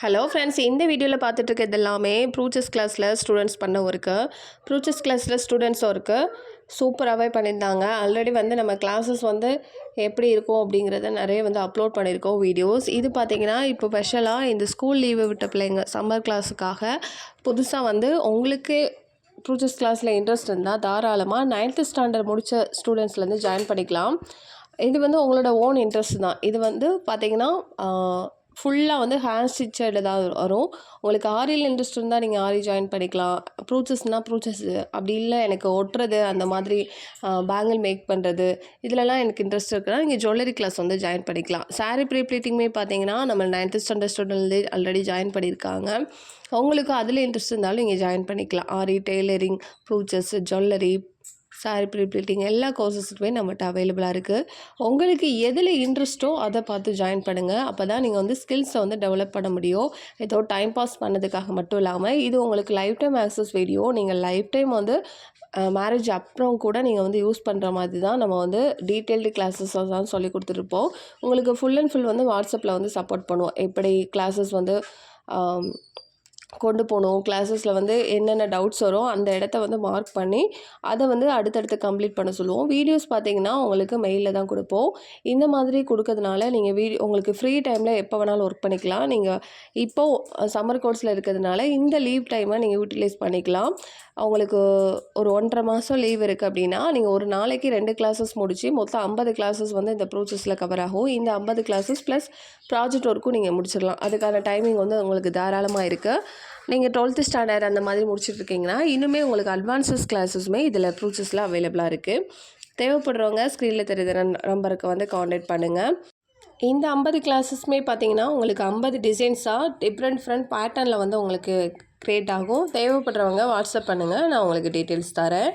Hello friends, இந்த வீடியோவில் பார்த்துட்டு இருக்கிறது எல்லாமே ப்ரூச்சஸ் கிளாஸில் ஸ்டூடெண்ட்ஸ் பண்ண ஒர்க்கு. ப்ரூச்சஸ் கிளாஸில் ஸ்டூடெண்ட்ஸ் ஒர்க்கு சூப்பராகவே பண்ணியிருந்தாங்க. ஆல்ரெடி நம்ம கிளாஸஸ் எப்படி இருக்கும் அப்படிங்கிறத நிறைய அப்லோட் பண்ணியிருக்கோம் வீடியோஸ். இது பார்த்திங்கன்னா இப்போ ஸ்பெஷலாக இந்த ஸ்கூல் லீவு விட்ட பிள்ளைங்க சம்மர் கிளாஸுக்காக புதுசாக உங்களுக்கு ப்ரூச்சஸ் கிளாஸில் இன்ட்ரெஸ்ட் இருந்தால் தாராளமாக 9th ஸ்டாண்டர்ட் முடித்த ஸ்டூடெண்ட்ஸ்லேருந்து ஜாயின் பண்ணிக்கலாம். இது உங்களோட ஓன் இன்ட்ரெஸ்ட் தான். இது பார்த்திங்கன்னா ஃபுல்லாக ஹேண்ட் ஸ்டிச்சட் தான் வரும். உங்களுக்கு ஆரியில் இன்ட்ரெஸ்ட் இருந்தால் நீங்கள் ஆரி ஜாயின் பண்ணிக்கலாம். ப்ரூச்சஸ்னால் ப்ரூச்சஸ், அப்படி இல்லை எனக்கு ஒட்டுறது அந்த மாதிரி பேங்கிள் மேக் பண்ணுறது இதிலலாம் எனக்கு இன்ட்ரெஸ்ட் இருக்குன்னா நீங்கள் ஜுவல்லரி கிளாஸ் ஜாயின் பண்ணிக்கலாம். சாரீ ப்ரீப்ளீட்டிங்குமே பார்த்தீங்கன்னா நம்ம 9th ஸ்டாண்டர்ட் ஸ்டூடெண்ட்லேயே ஆல்ரெடி ஜாயின் பண்ணியிருக்காங்க. உங்களுக்கு அதில் இன்ட்ரெஸ்ட் இருந்தாலும் நீங்கள் ஜாயின் பண்ணிக்கலாம். ஆரி, டெய்லரிங், ப்ரூச்சஸ், ஜுவல்லரி, சாரீ ப்ரீப்ளீட்டிங் எல்லா கோர்சஸுமே நம்மகிட்ட அவைலபிளாக இருக்குது. உங்களுக்கு எதில் இன்ட்ரெஸ்ட்டோ அதை பார்த்து ஜாயின் பண்ணுங்கள். அப்போ தான் நீங்கள் ஸ்கில்ஸை டெவலப் பண்ண முடியும். ஏதோ டைம் பாஸ் பண்ணதுக்காக மட்டும் இல்லாமல் இது உங்களுக்கு லைஃப் டைம் ஆக்சஸ் வீடியோ. நீங்கள் லைஃப் டைம் மேரேஜ் அப்புறம் கூட நீங்கள் யூஸ் பண்ணுற மாதிரி தான் நம்ம டீட்டெயில்டு கிளாஸஸ் தான் சொல்லி கொடுத்துருப்போம். உங்களுக்கு ஃபுல் அண்ட் ஃபுல் வாட்ஸ்அப்பில் சப்போர்ட் பண்ணுவோம். எப்படி கிளாஸஸ் கொண்டு போகணும், கிளாஸஸில் என்னென்ன டவுட்ஸ் வரும் அந்த இடத்த மார்க் பண்ணி அதை அடுத்தடுத்து கம்ப்ளீட் பண்ண சொல்லுவோம். வீடியோஸ் பார்த்திங்கன்னா உங்களுக்கு மெயிலில் தான் கொடுப்போம். இந்த மாதிரி கொடுக்கறதுனால நீங்கள் உங்களுக்கு ஃப்ரீ டைமில் எப்போ வேணாலும் ஒர்க் பண்ணிக்கலாம். நீங்கள் இப்போது சம்மர் கோர்ஸில் இருக்கிறதுனால இந்த லீவ் டைமை நீங்கள் யூட்டிலைஸ் பண்ணிக்கலாம். அவங்களுக்கு ஒரு 1.5 மாதம் லீவ் இருக்குது அப்படின்னா நீங்கள் ஒரு நாளைக்கு 2 கிளாஸஸ் முடித்து மொத்தம் 50 கிளாஸஸ் இந்த ப்ரோசஸில் கவர் ஆகும். இந்த 50 கிளாஸஸ் ப்ளஸ் ப்ராஜெக்ட் ஒர்க்கும் நீங்கள் முடிச்சிடலாம். அதுக்கான டைமிங் உங்களுக்கு தாராளமாக இருக்குது. நீங்கள் 12th ஸ்டாண்டர்ட் அந்த மாதிரி முடிச்சுட்ருக்கீங்கன்னா இன்னுமே உங்களுக்கு அட்வான்ஸஸ் கிளாஸஸுமே இதில் ப்ரூச்சஸில் அவைலபிளாக இருக்குது. தேவைப்படுறவங்க ஸ்க்ரீனில் தெரியுற நம்பருக்கு காண்டாக்ட் பண்ணுங்கள். இந்த 50 கிளாஸஸுமே பார்த்திங்கன்னா உங்களுக்கு 50 டிசைன்ஸாக டிஃப்ரெண்ட் பேட்டர்னில் உங்களுக்கு க்ரியேட் ஆகும். தேவைப்படுறவங்க வாட்ஸ்அப் பண்ணுங்கள், நான் உங்களுக்கு டீட்டெயில்ஸ் தரேன்.